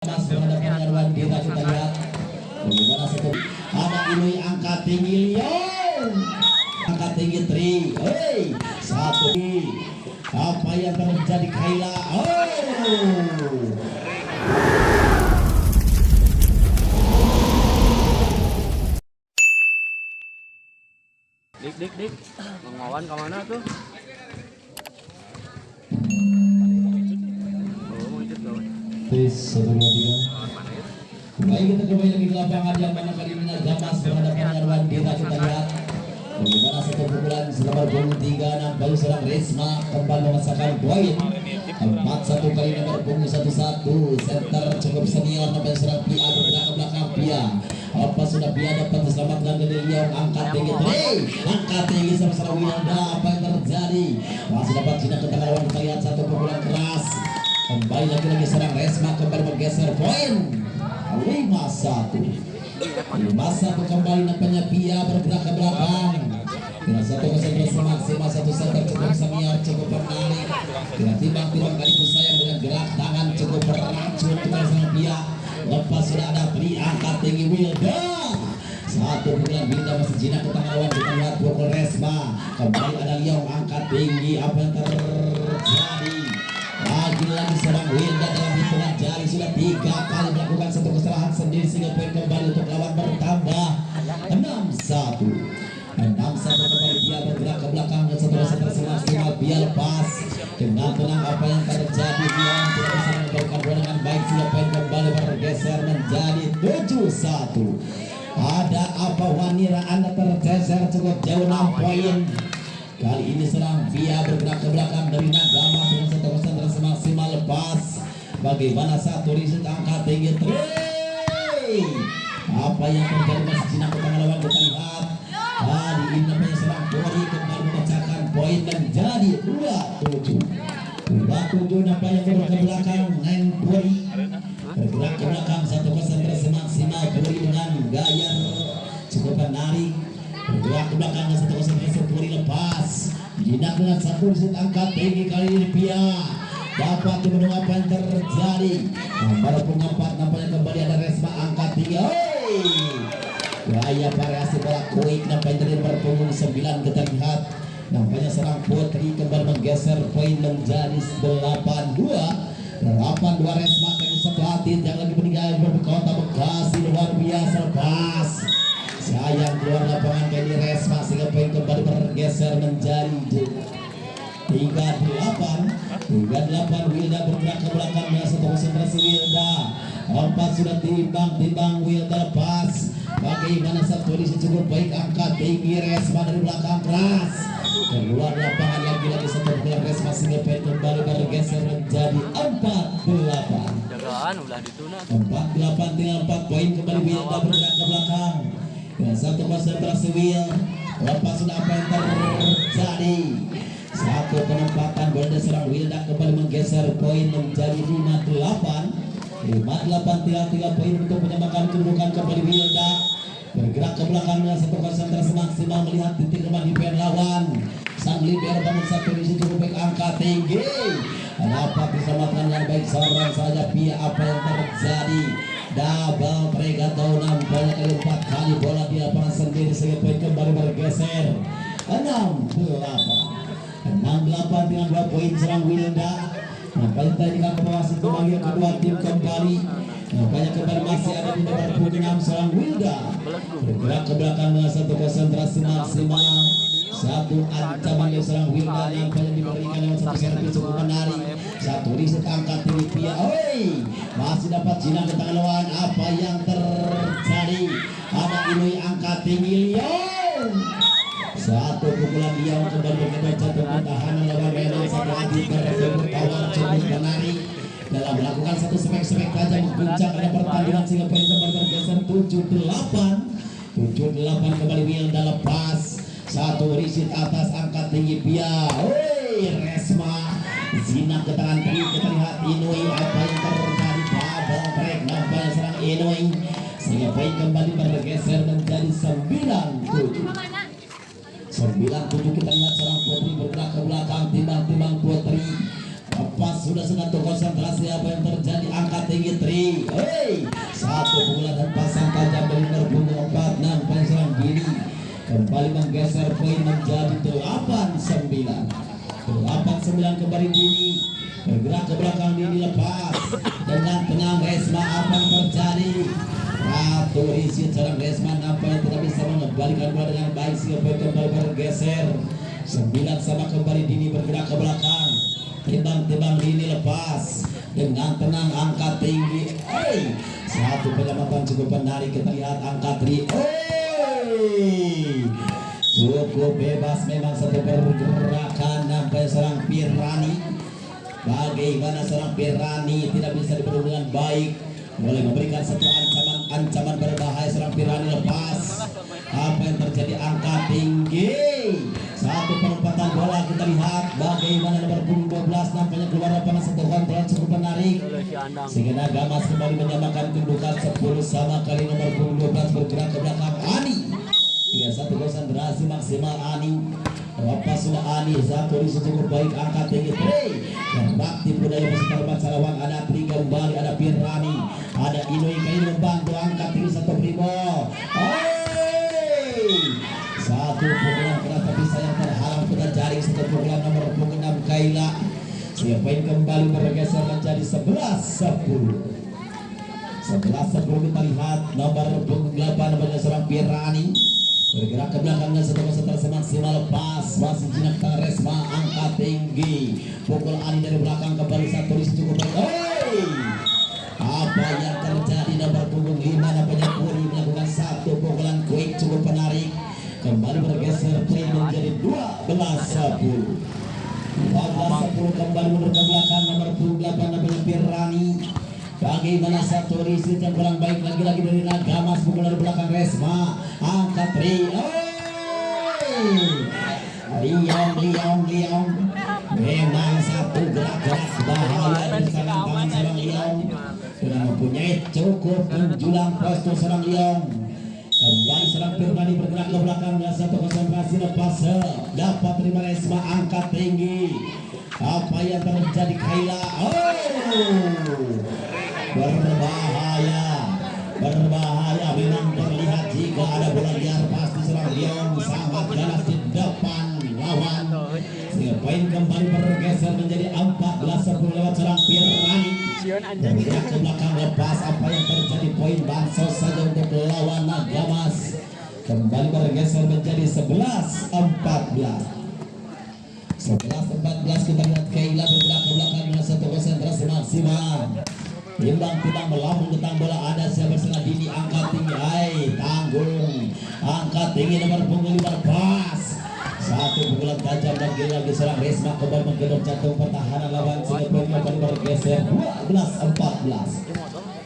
Mas berhadapan dengan Wandira, kita lihat bagaimana satu anak ini angkat tinggi Leon, angkat tinggi Tri, satu apa yang terjadi Kayla, Dik, Bang kemana tuh? Satu dua tiga. Baik, kita kembali lagi ke lapangan yang mana kali ini Gamas berhadapan dengan Wandira, kita lihat bagaimana satu pukulan nomor punggung 3 nampaknya serang Resma kembali memasakkan poin 4-1 kali nomor punggung 11 center cukup senior nampaknya serang Pia bergerak ke belakang Pia. Apa sudah Pia dapat diselamatkan dari Leon, angkat tinggi angkat tinggi sama-sama Wilda, apa yang terjadi masih dapat Cina ke tengah lawan, kita lihat satu pukulan keras kembali lagi serang Resma kembali bergeser poin 5-1 kembali nampaknya Pia bergerak ke belakang dengan satu konsentrasi maksimal, satu center cukup senior cukup menarik dengan timbang-timbang kali sayang dengan gerak tangan cukup beracun dengan sang Pia. Lepas sudah ada Pri, angkat tinggi Wilda, satu pukulan Wilda masih jinak ke tengah lawan, kita lihat pukul Resma kembali ada Leong angkat tinggi, apa yang terjadi lagi serang Wilda dalam hitungan jari sudah 3 kali melakukan satu kesalahan sendiri sehingga poin kembali untuk lawan bertambah 6-1 kembali Pia bergerak ke belakang dan setelah maksimal Pia lepas dengan tenang, apa yang terjadi Leon tidak bisa memberikan bola dengan baik sehingga poin kembali bergeser menjadi 7-1. Ada apa Wanira, Anda tergeser cukup jauh 6 poin. Kali ini serang Pia bergerak ke belakang dari Nagama dengan satu konsentrasi maksimal lepas. Bagaimana satu riset angkat tinggi apa yang terjadi masih Cina ke tengah lawan, kita lihat kali ini namanya serang Pori kembali memecahkan poin menjadi 2-7 nampaknya bergerak ke belakang Neng Pori bergerak ke belakang satu konsentrasi maksimal Pori dengan gaya cukup menarik bergerak ke belakang dan satu konsentrasi Pori lepas jinak dengan satu riset angkat tinggi. Kali ini Pia dapat menunggu apa yang terjadi baru pengempat nampaknya kembali ada Resma angkat tinggi gaya variasi bola quick nampaknya dari berpunggung 9, kita lihat nampaknya serang Putri kembali menggeser poin menjadi 8-2 Resma kali satu hati yang lagi meninggal berkota Bekasi luar biasa lepas sayang keluar lapangan kali Resma sehingga poin kembali bergeser menjadi 38 Wilda bergerak ke belakangnya satu konsentrasi Wilda empat sudah timbang Wilda lepas bagaimana satu kondisi cukup baik angkat tinggi Resma dari belakang keras keluar lapangan lagi satu bola Resma sehingga poin kembali bergeser menjadi 48 jagaan ulah dituna 48 tinggal 4 poin kembali Wilda bergerak ke belakang dengan satu konsentrasi Wil lepas sudah apa yang terjadi satu penempatan bola serang Wilda kembali menggeser poin menjadi 58 tinggal 3 poin untuk menyamakan kedudukan kembali Wilda bergerak ke belakang dengan satu konsentrasi maksimal melihat titik lemah di pen lawan. Sang libero bangun satu di situ baik angkat tinggi dapat diselamatkan yang baik seorang saja Pia. Apa yang terjadi double pregato nampaknya kali 4 kali bola di lapangan sendiri sehingga poin kembali bergeser 68 dengan 2 poin serang Wilda. Nampaknya tadi kan kebawasi kembali kedua tim kembali nampaknya kembali masih ada di nomor punggung 6 serang Wilda bergerak ke belakang dengan satu konsentrasi maksimal satu ancaman yang serang Wilda nampaknya diberikan dengan satu servis cukup menarik satu riset angkat tinggi Pia masih dapat jinak ke tengah lawan. Apa yang terjadi ada ini angkat tinggi Leon satu pukulan Leon kembali mengenai jatuh pertahanan lawan Medan satu hati bertemu tawar cukup menarik dalam melakukan satu spek-spek tajam mengguncang ada pertandingan sehingga poin kembali bergeser 78 kembali Wilda lepas satu riset atas angkat tinggi Pia Resma zinak ke tangan Tri, kita lihat Inui apa yang terjadi double break nampaknya serang Inui sehingga poin kembali bergeser menjadi 9-7 kita lihat serang Putri bergerak ke belakang timbang Putri lepas sudah satu konsentrasi apa yang terjadi angkat tinggi Tri tinggi. Hei, satu pukulan hempasan tajam dari nomor punggung 46 poin serang Dini kembali menggeser poin menjadi 8-9. 8-9 kembali Dini bergerak ke belakang. Dini lepas dengan tenang Resma. Apa yang terjadi? Ratu isi serang Resma nampaknya tidak bisa mengembalikan bola dengan baik sehingga poin kembali bergeser 9 sama kembali. Dini bergerak ke belakang. Timbang-timbang Dini lepas dengan tenang angkat tinggi. Satu penyelamatan cukup menarik. Kita lihat angkat tri. Cukup bebas memang satu pergerakan sampai serang Pirani. Bagaimana serang Pirani tidak bisa dibendung dengan baik. Boleh memberikan satu ancaman berbahaya. Serang Pirani lepas. Apa yang terjadi? Angkat tinggi. Satu penempatan bola. Kita lihat bagaimana nomor punggung 12 nampaknya keluar lapangan. Satu kontrol cukup menarik sehingga Gamas kembali menyamakan kedudukan 10 sama kali. Nomor punggung 12 bergerak ke belakang. Ani 1 konsentrasi maksimal Ani. Lepas sudah Ani. Satu di cukup baik. Angkat tinggi. Yang bakti budaya Persita Sarawak. Ada Tri kembali. Ada Pirani. Ada Inoi Kain membantu. Angkat tinggi satu Primo. Satu pukulan keras tapi sayang terhalang putar jaring. Satu pukulan nomor punggung 6 Kaila. Siapa yang kembali bergeser menjadi 11-10. 11-10 kita lihat nomor punggung 8 namanya seorang Pirani bergerak ke belakangnya. Satu konsentrasi maksimal. Lepas masih jinak tangan Resma. Angkat tinggi. Pukul Ani dari belakang kembali. Satu di cukup baik. Apa yang terjadi? Nomor punggung 5 namanya Puri melakukan satu pukulan quick cukup menarik. Kembali bergeser poin menjadi 12-10. 12-10 kembali mundur ke belakang. Nomor 28 namanya Pirani. Bagaimana satu riset yang kurang baik lagi-lagi dari Nagamas. Pukul dari belakang Resma. Angkat tri. Liong. Memang satu gerak-gerak bahaya dari tangan serang Liong. Sudah mempunyai cukup menjulang postur serang Liong. Kembali serang Pirani bergerak ke belakang. Satu konsentrasi lepas. Dapat terima Resma. Angkat tinggi. Apa yang terjadi Kaila? Berbahaya memang terlihat. Jika ada bola liar pasti serang Liong sangat ganas di depan lawan. Sehingga poin kembali bergeser menjadi 14-10 lewat serang Pirani. Bergerak ke belakang lepas. Apa yang terjadi? Poin bansos saja untuk lawan Nagamas. Kembali bergeser menjadi 11-14. 11-14 kita lihat Kaila bergerak ke belakang dengan satu konsentrasi maksimal. Timbang-timbang melambung ketang bola. Ada siapa bersama Dini. Angkat tinggi. Tanggung. Angkat tinggi nomor punggung 5 lepas. Satu pukulan tajam dan lagi serang Resma kembali menggendong jantung pertahanan lawan. Sehingga poin kembali bergeser 12-14.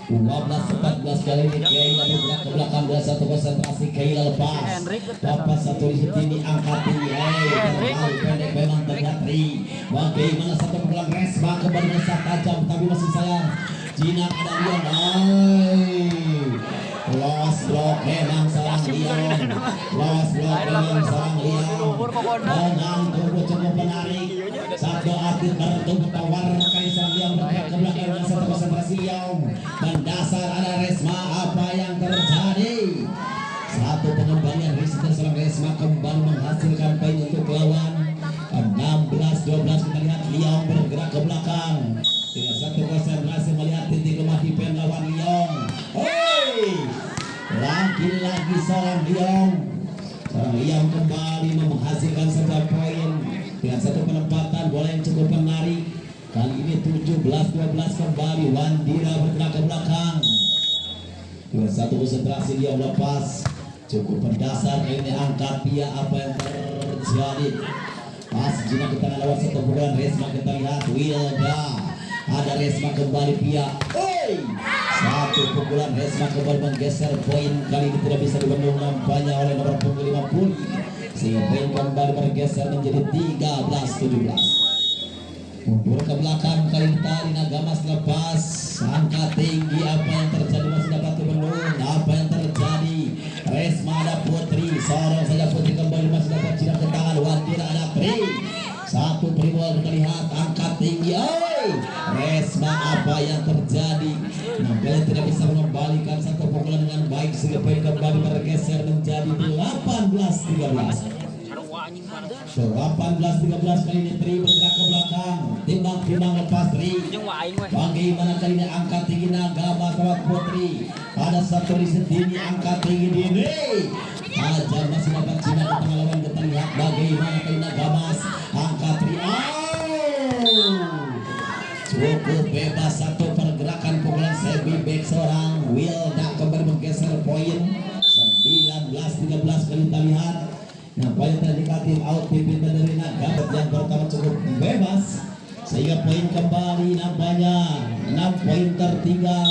15-14 kali ini Kaila bergerak ke belakang dengan satu konsentrasi. Kaila lepas. Dapat satu di sini. Angkat tinggi. Terlalu pendek memang terlihat Tri. Bagaimana satu pukulan Resma kembali menyesat tajam tapi masih sayang. Jinak ada Lion. Lost block memang serang Lion. Lost block memang serang Lion. Dengan tubuh cukup menarik. Satu atlet bertubuh tawar kali serang Lion bergerak ke belakang dengan satu konsentrasi Lion. Dan dasar ada Resma. Apa yang terjadi? Satu pengembalian risiko serang Resma kembali menghasilkan poin untuk lawan. 16-12 kita lihat Lion bergerak ke belakang. Dengan satu konsentrasi melihat titik lemah di pen lawan Lion. Lagi-lagi seorang Lion. Seorang Lion kembali menghasilkan satu poin dengan satu penempatan bola yang cukup menarik. Kali ini 17-12 kembali Wandira bergerak ke belakang. Dengan satu konsentrasi Lion lepas. Cukup berdasar ini angkat Pia. Apa yang terjadi? Pas jinak ke tangan lawan satu pukulan Resma. Kita lihat Wilda. Ada Resma kembali Pia. Satu pukulan Resma kembali menggeser poin. Kali ini tidak bisa dibendung nampaknya oleh nomor punggung 50. Sehingga poin kembali bergeser menjadi 13-17. Mundur ke belakang kali tadi Nagamas lepas. Angkat tinggi. Apa yang terjadi? Masih dapat dibendung. Apa yang terjadi? Resma ada Putri. Sorong saja Putri kembali masih dapat jinak ke tangan. Wandira ada Pri. Satu Pribol kita lihat. Angkat tinggi. Resma apa yang terjadi? Nampaknya bisa mengembalikan satu pukulan dengan baik sehingga poin kembali bergeser menjadi 18-13. 18-13 kali ini Tri bergerak ke belakang, timbang lepas Tri. Bagaimana kali ini angkat tinggi Nagama kawat Putri. Ada satu riset ini angkat tinggi dini. Ajar masih dapat Cina di tengah lawan, kita lihat bagaimana kali Nagamas angkat Tri. Cukup bebas satu pergerakan pukulan semi back seorang Wilda kembali menggeser poin 19-13 kali kita lihat. Nah, poin terindikatif out pimpin dari Nagama yang pertama cukup bebas sehingga poin kembali nampaknya 6 poin tertinggal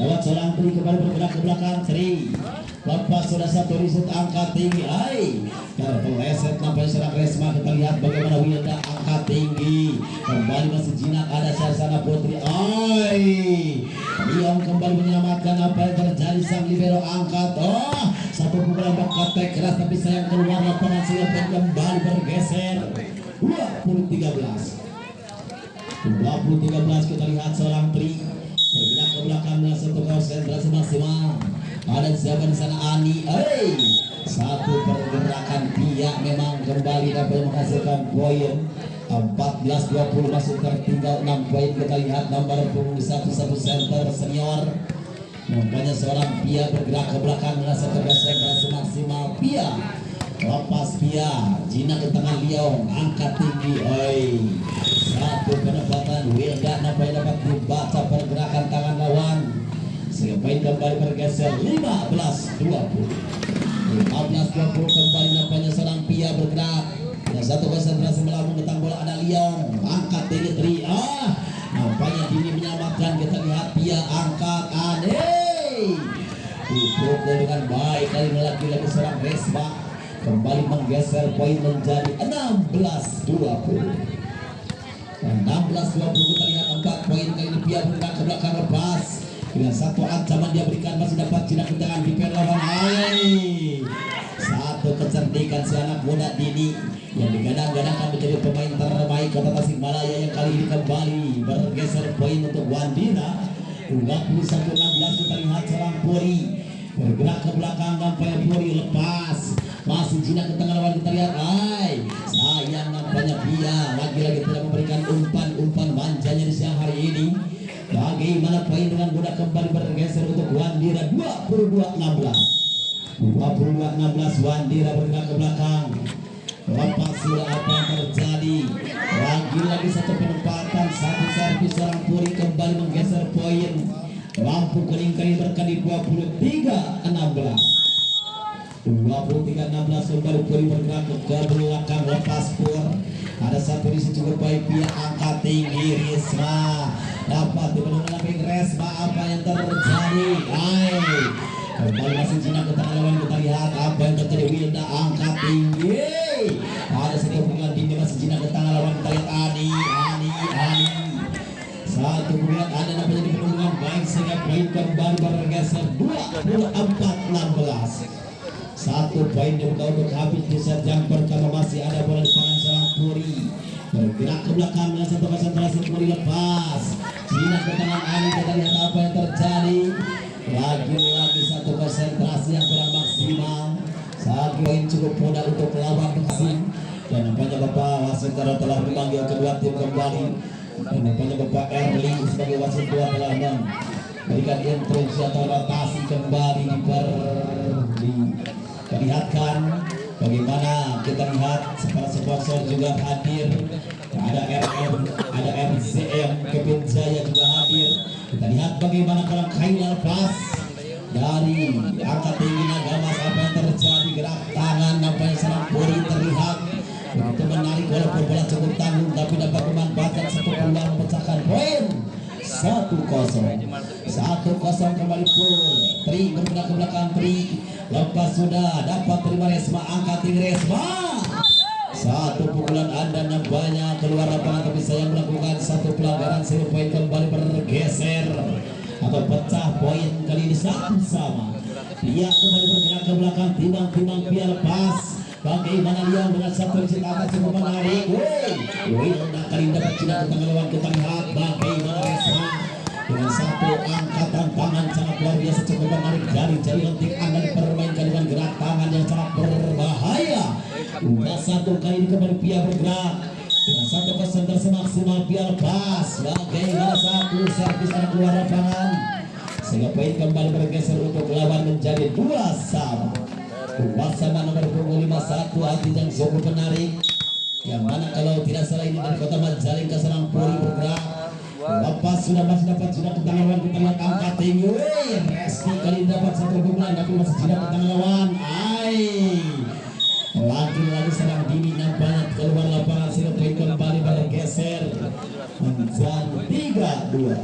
lewat seorang Tri kembali bergerak ke belakang. Tri lepas sudah satu riset angkat tinggi terpeleset nampaknya serang Resma. Kita lihat bagaimana Wilda angkat tinggi kembali masih jinak ada Sarsana Putri. Liong kembali menyelamatkan apa yang terjadi, sang libero angkat satu pukulan berkotek keras tapi sayang keluar lapangan sehingga poin kembali bergeser 20-13 kita lihat seorang Tri bergerak ke belakang dengan satu konsentrasi maksimal. Ada siapa di sana Ani. Satu pergerakan pihak memang kembali dapat menghasilkan poin 14-20 masih tertinggal 6 poin. Kita lihat nomor punggung 11 center senior. Nampaknya seorang Pia bergerak ke belakang dengan satu konsentrasi maksimal. Pia lepas Pia Jina ke tengah Liong angkat tinggi. Satu penempatan Wilda nampaknya dapat dibaca pergerakan tangan lawan sehingga poin kembali bergeser 15-20 kembali nampaknya seorang Pia bergerak dan satu konsentrasi melambung tentang bola. Ada Liong angkat tinggi Tri. Nampaknya Dini menyelamatkan. Kita lihat Pia angkat dipukul dengan baik kali ini lagi seorang Resma kembali menggeser poin menjadi 16-20 kita lihat 4 poin kali ini. Pia bergerak ke belakang lepas dengan satu ancaman dia berikan masih dapat Cina ke tangan di lawan. Satu kecerdikan si anak muda Dini yang digadang-gadangkan menjadi pemain terbaik Kota Tasikmalaya yang kali ini kembali bergeser poin untuk Wandina 21-16. Kita lihat seorang Puri bergerak ke belakang nampaknya Puri lepas masih Cina ke tengah lawan. Kita lihat sayang nampaknya Pia lagi-lagi tidak memberikan umpan manjanya di siang hari ini. Bagaimana poin dengan mudah kembali bergeser untuk Wandira 22-16 Wandira bergerak ke belakang lepas sudah apa yang terjadi. Lagi-lagi satu penempatan satu servis seorang Puri kembali menggeser poin. Lampu kuning kali berkali 23-16 kembali Puri bergerak ke belakang lepas Pur. Ada satu di situ berbaik Pia angkat tinggi Risma dapat dimenangkan Resma. Apa yang terjadi? Kembali masih Cina ke tengah lawan. Kita lihat apa yang terjadi. Wilda angkat tinggi. Ada satu pukulan tinggi masih Cina ke tengah lawan. Kita lihat Ani. Satu pukulan ada namanya di penunjukan baik sehingga poin kembali bergeser 24-16. Satu poin dibuka untuk habis di set yang pertama. Masih ada bola di tangan seorang Puri bergerak ke belakang dengan satu konsentrasi. Puri lepas Cina ke tangan Ani. Kita lihat apa yang terjadi. Lagi-lagi satu konsentrasi yang kurang maksimal. Saat poin cukup mudah untuk lawan asing. Dan nampaknya Bapak wasit telah memanggil kedua tim kembali. Dan nampaknya Bapak Erli sebagai wasit dua telah memberikan instruksi atau rotasi kembali diperlihatkan. Bagaimana kita lihat para sponsor juga hadir. Ada RCM Kevin Jaya juga hadir. Kita lihat bagaimana kalau Kaila lepas dari angkat tinggi Nagamas. Apa yang terjadi? Gerak tangan nampaknya serang Puri terlihat itu menarik walaupun bola cukup tanggung tapi dapat memanfaatkan satu peluang memecahkan poin 1-0 kembali Pur. Tri bergerak ke belakang. Tri lepas sudah dapat terima Resma angkat tinggi Resma. Satu pukulan anda nampaknya keluar lapangan tapi saya melakukan satu pelanggaran sehingga poin kembali bergeser atau pecah poin kali ini sama. Dia kembali bergerak ke belakang. Timbang Pia lepas. Bagaimana Liang dengan satu isi atas cukup menarik. Wilda kali dapat Cina ke tengah lawan. Kita lihat bagaimana Resma dengan satu angkatan tangan sangat luar biasa, cukup menarik dari jari lentik Anda dipermainkan dengan gerak tangan yang sangat berbahaya. Udah satu kali ini kembali Pia bergerak dengan satu konsentrasi maksimal, Pia lepas bagaimana satu servis yang keluar lapangan sehingga poin kembali bergeser untuk lawan menjadi 2-sama. Bersama nomor punggung 51 hati yang cukup menarik, yang mana kalau tidak salah ini dari kota Majalengka ke Serangpuri bergerak. Lepas masih dapat sudah ke tangan lawan, kita lihat angkat tinggi. Resti kali ini dapat satu pukulan tapi masih tidak ke tangan lawan. Lagi-lagi serang dini nampaknya keluar lapangan sehingga poin kembali bergeser menjadi 3-2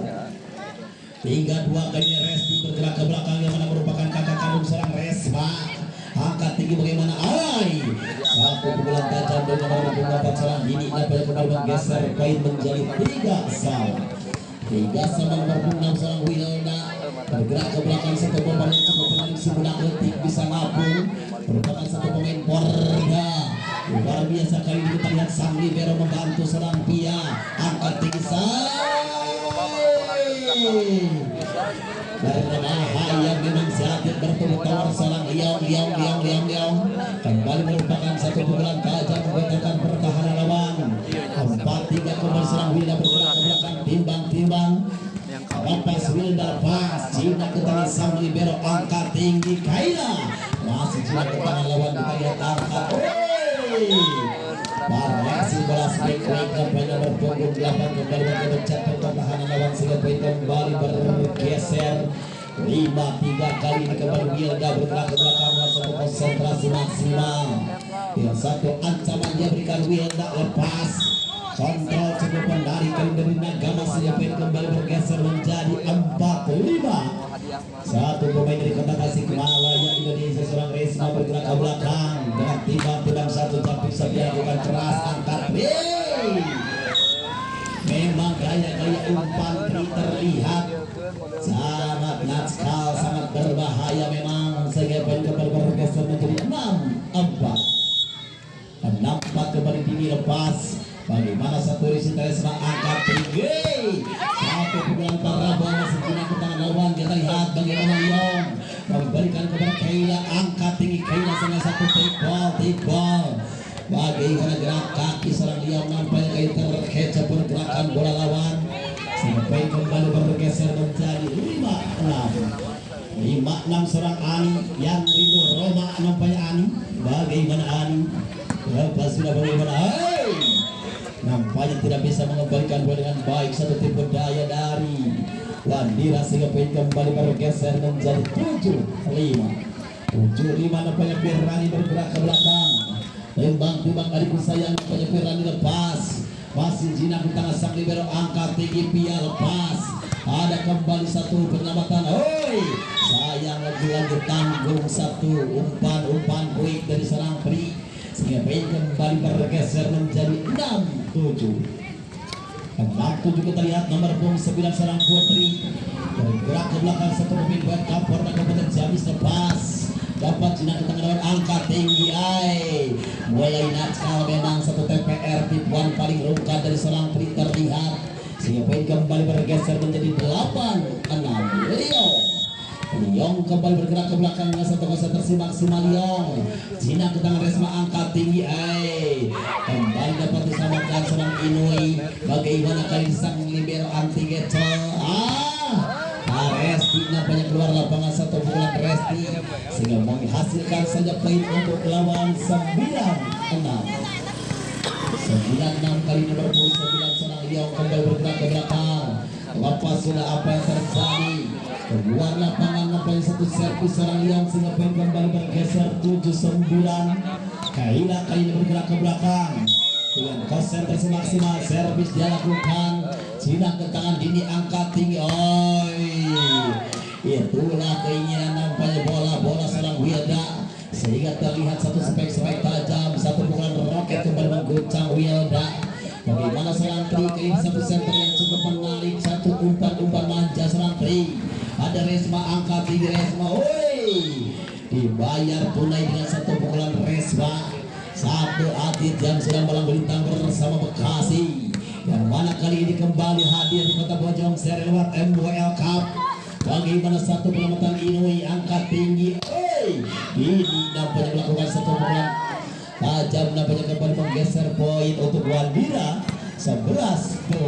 kali Resti bergerak ke belakang yang mana merupakan kakak kandung serang Resma. Angkat tinggi bagaimana? Satu pukulan tajam dari nomor 24 serang dini nampaknya kembali bergeser poin menjadi 3-sama nomor 6 serang Wilda bergerak ke belakang, satu pemain yang cukup menarik sebulan detik bisa ngapung, merupakan satu pemain Porda luar biasa. Kali ini kita lihat sang libero membantu serang Pia, angkat tinggi berbahaya memang saat bertemu tawar serang Liong kembali merupakan satu pukulan tajam membatalkan pertahanan lawan. 4-3 kembali serang Wilda bergerak ke belakang, timbang lepas Wilda pas Cina ke tangan sang libero, angkat tinggi Kaila masih Cina ke tangan lawan, kita lihat angkat variasi bola strike kembali nomor punggung 8 kembali memecah pertahanan lawan sehingga poin kembali bergeser 5-3 kali ini kembali Wilda bergerak ke belakang dengan satu konsentrasi maksimal dengan satu ancaman dia berikan Wilda lepas kontrol cukup menarik kali dari Nagama sehingga poin kembali bergeser menjadi 4-5. Satu pemain dari kota Tasikmalaya Indonesia seorang Resma bergerak ke belakang dengan timbang satu tapi sedia bukan keras, angkat memang gaya-gaya umpan terlihat sangat natskal, sangat berbahaya memang sehingga poin kembali bergeser menjadi 6-4 kembali dini lepas. Bagaimana satu risi Resma angkat tinggi, satu pukulan parabol masih kena ke tangan lawan. Kita lihat bagaimana Liong memberikan kepada Kaila, angkat tinggi Kaila sama satu take ball. Bagaimana gerak kaki serang Liong nampaknya kayak terkecap pergerakan bola lawan sampai kembali bergeser menjadi 5-6 serang Ani yang itu Roma nampaknya Ani. Bagaimana Ani lepas sudah bagaimana nampaknya tidak bisa mengembalikan bola dengan baik, satu tipe daya dari Wandira sehingga poin kembali bergeser menjadi 7-5 nampaknya Pirani bergerak ke belakang, timbang adikku sayang nampaknya Pirani lepas masih jinak di tangan sang libero, angkat tinggi Pia lepas, ada kembali satu penyelamatan. Sayang lagi tanggung satu umpan quick dari serang Pri sehingga poin kembali bergeser menjadi 6-7 kita lihat nomor 9 serang Putri bergerak ke belakang, satu pemain buat kapor dan kemudian Jamis lepas dapat Cina ke tangan lawan, angkat tinggi mulai natskal memang satu TPR tipuan paling rungkat dari serang Putri terlihat sehingga poin kembali bergeser menjadi 8-6. Liong kembali bergerak ke belakang dengan satu konsentrasi maksimal Liong. Cina ke tangan Resma, angkat tinggi kembali dapat diselamatkan serang Inui. Bagaimana kali sang libero anti geco Resti nampaknya keluar lapangan, satu pukulan Resti sehingga menghasilkan saja poin untuk lawan 9-6 kali nomor 9 serang Liong kembali bergerak ke belakang. Lepas sudah apa yang terjadi keluar lapangan nampaknya satu servis serang Liong sehingga poin kembali bergeser 7-9. Kaila kali ini bergerak ke belakang dengan konsentrasi maksimal, servis dia lakukan, Cina ke tangan dini, angkat tinggi. Itulah keinginan nampaknya bola serang Wilda sehingga terlihat satu spek tajam, satu pukulan roket kembali mengguncang Wilda. Bagaimana serang Tri kali ini satu center yang cukup menarik, satu umpan manja serang Tri. Ada Resma, angkat tinggi Resma, dibayar tunai dengan satu pukulan Resma. Satu atlet yang sedang malang melintang bersama Bekasi yang mana kali ini kembali hadir di Kota Bojong seri lewat MWL Cup. Bagaimana satu pengamatan Inui angkat tinggi. Ini nampaknya melakukan satu pukulan tajam, nampaknya kembali menggeser poin untuk Wandira. 11-8.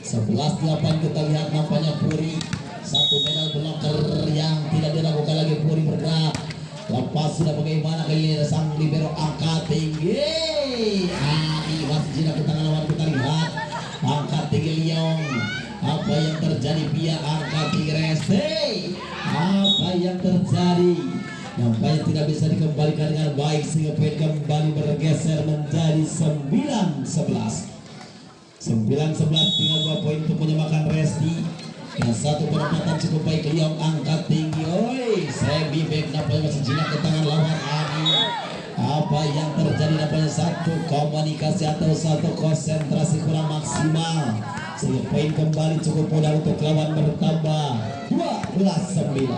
11-8 kita lihat nampaknya Puri satu medal blocker yang tidak diragukan lagi. Puri bergerak lepas sudah bagaimana kali ini sang libero angkat tinggi. Masih jinak ke tangan lawan, kita lihat angkat tinggi Liong. Apa yang terjadi Pia angkat tinggi Reste? Apa yang terjadi? Nampaknya tidak bisa dikembalikan dengan baik sehingga poin kembali bergeser menjadi 9-11. 9-11 tinggal 2 poin untuk menyamakan Resti. Dan satu penempatan cukup baik Liong angkat tinggi. Semi back nampaknya masih jinak ke tangan lawan Ani. Apa yang terjadi nampaknya satu komunikasi atau satu konsentrasi kurang maksimal sehingga poin kembali cukup mudah untuk lawan bertambah 12-9.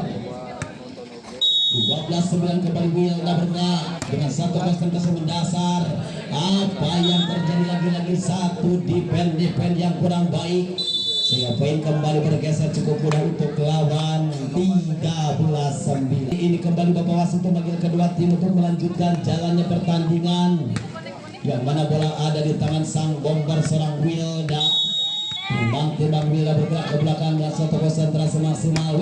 12-9 kembali Wilda bergerak dengan satu konsentrasi mendasar. Apa yang terjadi lagi-lagi satu defend yang kurang baik sehingga poin kembali bergeser cukup mudah untuk lawan 13-9. Ini kembali Bapak wasit memanggil kedua tim untuk melanjutkan jalannya pertandingan, yang mana bola ada di tangan sang bomber seorang Wilda. Timbang Wilda bergerak ke belakang dan satu konsentrasi maksimal.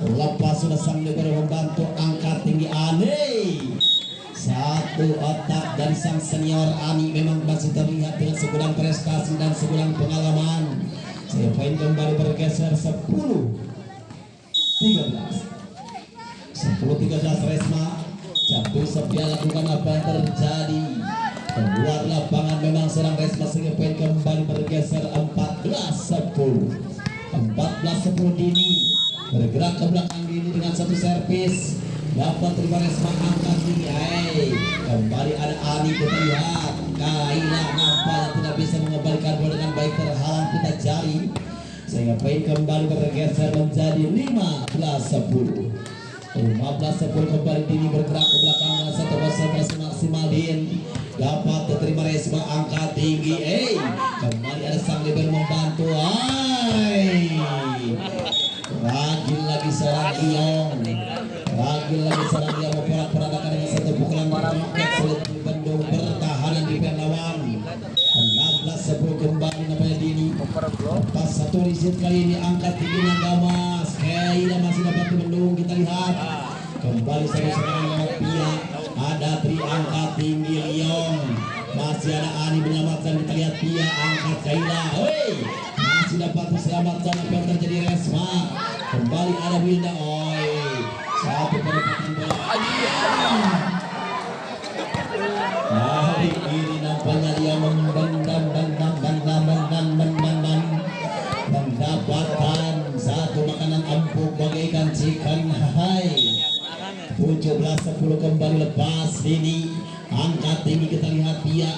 Lepas sudah sang libero membantu angkat tinggi Ani. Satu otak dari sang senior Ani memang masih terlihat dengan segudang prestasi dan segudang pengalaman. Sehingga poin kembali bergeser 10-13. 10-13 Resma. Jatuh Sepia lakukan apa yang terjadi. Keluar lapangan memang serang Resma sehingga poin kembali bergeser 14-10. 14-10 Dini. Bergerak ke belakang Dini dengan satu servis. Dapat terima Resma angkat tinggi. Kembali ada Ani, kita lihat Kaila nampaknya tidak bisa mengembalikan bola dengan baik, terhalang kita jari sehingga poin kembali bergeser menjadi 15-10. 15-10 kembali Dini bergerak ke belakang dengan satu konsentrasi maksimal. Din dapat diterima Resma angkat tinggi. Kembali ada sang libero membantu. Ragil lagi seorang Liong. Ragil lagi seorang Liong memperak-peradakan dengan satu pukulan roket sulit dibendung pertahanan di lawan. 16-10 kembali namanya Dini. Pas satu riset kali ini angkat tinggi Nagamas. Kaila masih dapat dibendung, kita lihat. Kembali satu serangan lewat Pia. Ada Tri angkat tinggi Liong. Masih ada Ani menyelamatkan, kita lihat Pia angkat Kaila. Masih dapat diselamatkan apa yang terjadi Resma. Kembali ada Wilda. Satu penempatan bola. Hari ini nampaknya dia mendapatkan satu makanan empuk bagaikan chicken. 17-10 kembali lepas Dini angkat tinggi, kita lihat Pia.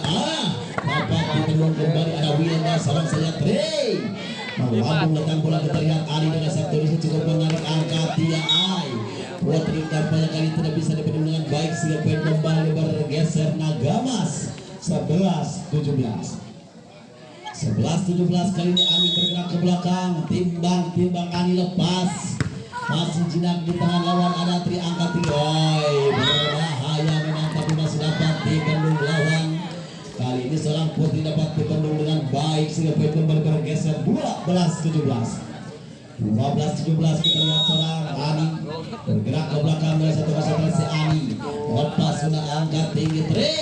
Dapat ditemukan kembali ada Wilda seorang saja Trey. Melambung datang bola, kita lihat Ali dengan satu riset cukup menarik angkat Tia. Putri tampaknya kali tidak bisa dipendam dengan baik sehingga poin kembali bergeser Nagamas 11-17. 11-17 kali ini Ani bergerak ke belakang. Timbang Ani lepas. Masih jinak di tangan lawan, ada Tri angkat tinggi. Berbahaya memang tapi masih dapat dibendung lawan. Kali ini seorang Putri dapat dibendung dengan baik sehingga poin kembali bergeser 12-17. 12-17 kita lihat seorang Ani bergerak ke belakang dari satu konsentrasi Ani. Lepas sudah angkat tinggi Tri.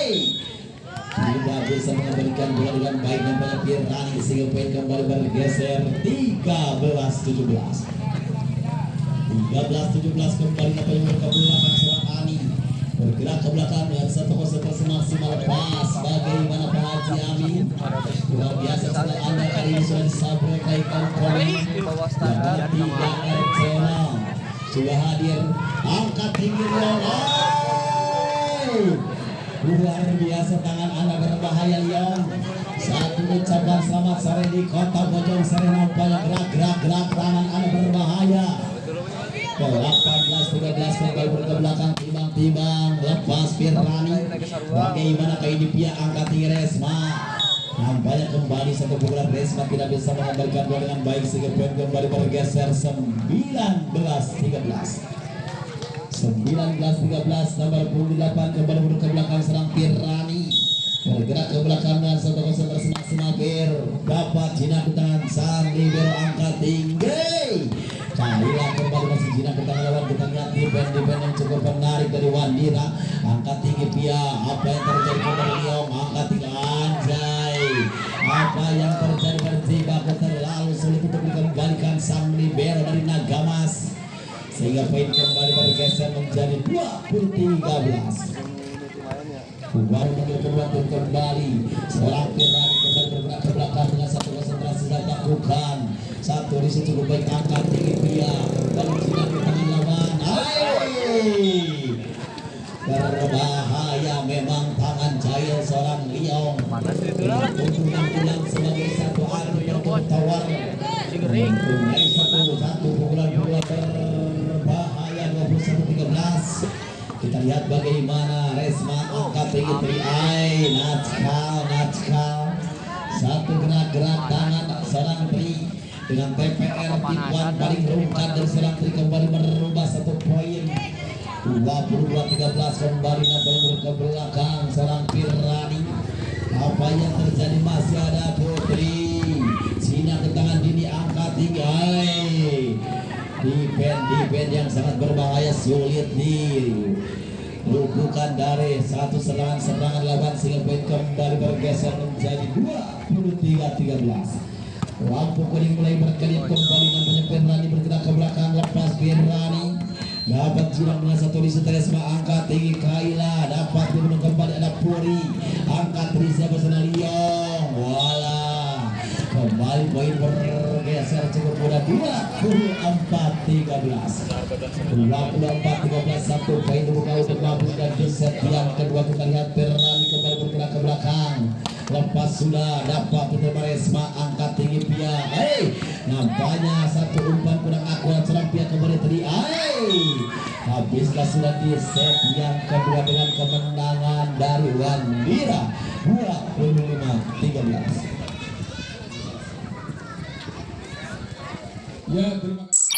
Tidak bisa mengembalikan bola dengan baik nampaknya Pirani sehingga poin kembali bergeser 13-17. 13-17 kembali nampaknya mereka belakang seorang Ani. Bergerak ke belakang dengan satu konsentrasi maksimal. Lepas bagaimana Pak Haji Amin. Luar biasa setelah Anda kali ini sudah disabrek laikan Komi. Dan 3 Ercona sudah hadir. Angkat tinggi Liong. Luar biasa tangan Anda berbahaya Liong. Satu ucapan selamat sore di Kota Bojong Seri nampaknya gerak tangan Anda berbahaya. 18-13 kembali ke belakang timbang lepas Firani. Bagaimana kali ini Pia angkat tinggi Resma. Nampaknya kembali satu pukulan Resma tidak bisa mengembalikan bola dengan baik sehingga poin kembali bergeser 19-13. 19-13 nomor punggung 8 kembali mundur ke belakang serang Pirani bergerak ke belakang dengan 1-0 bersemak-semakir dapat jinak ke tangan sang libero angkat tinggi Kaila kembali masih jinak ke tangan lawan. Kita lihat defense yang cukup menarik dari Wandira angkat tinggi Pia. Apa yang terjadi kepada Liong angkat tinggi anjay, apa yang terjadi pada Zimbabwe terlalu sulit untuk dikembalikan sang libero dari Nagamas sehingga poin kembali bergeser menjadi 20-13. Baru mengambil kedua tim kembali seorang Pirani kembali bergerak ke belakang dengan satu konsentrasi dan lakukan satu di situ cukup baik angkat tinggi Pia kembali jinak ke tangan lawan. Berbahaya memang tangan jahil seorang Liong untuk sebagai satu arti bertawar mengenai satu pukulan bola berbahaya 21-13. Kita lihat bagaimana Resma angkat tinggi Tri Natskal satu gerak tangan seorang Tri dengan TPR tipuan paling rungkat dari seorang Tri kembali merubah satu poin 22-13 kembali nampaknya ke belakang seorang Pirani. Apa yang terjadi masih ada Putri Cina ke tangan Dini angkat tinggi defense yang sangat berbahaya sulit dilukukan dari satu serangan lawan sehingga poin kembali bergeser menjadi 23-13. Lampu kuning mulai berkelip kembali nampaknya Pirani bergerak ke belakang lepas Pirani dapat jinak dengan satu di Resma angkat tinggi Kaila dapat dibunuh kembali ada Puri angkat Riza bersama Liong wala kembali poin bergeser cukup mudah 24-13 satu poin dibuka untuk Mabus dan di set yang kedua kita lihat Pirani kembali bergerak ke belakang lepas sudah dapat diterima Resma angkat tinggi Pia nampaknya satu umpan kurang akurat serang Pia kembali tadi habiskah sudah di set yang kedua dengan kemenangan dari Wandira 25-13. Ya, terima kasih.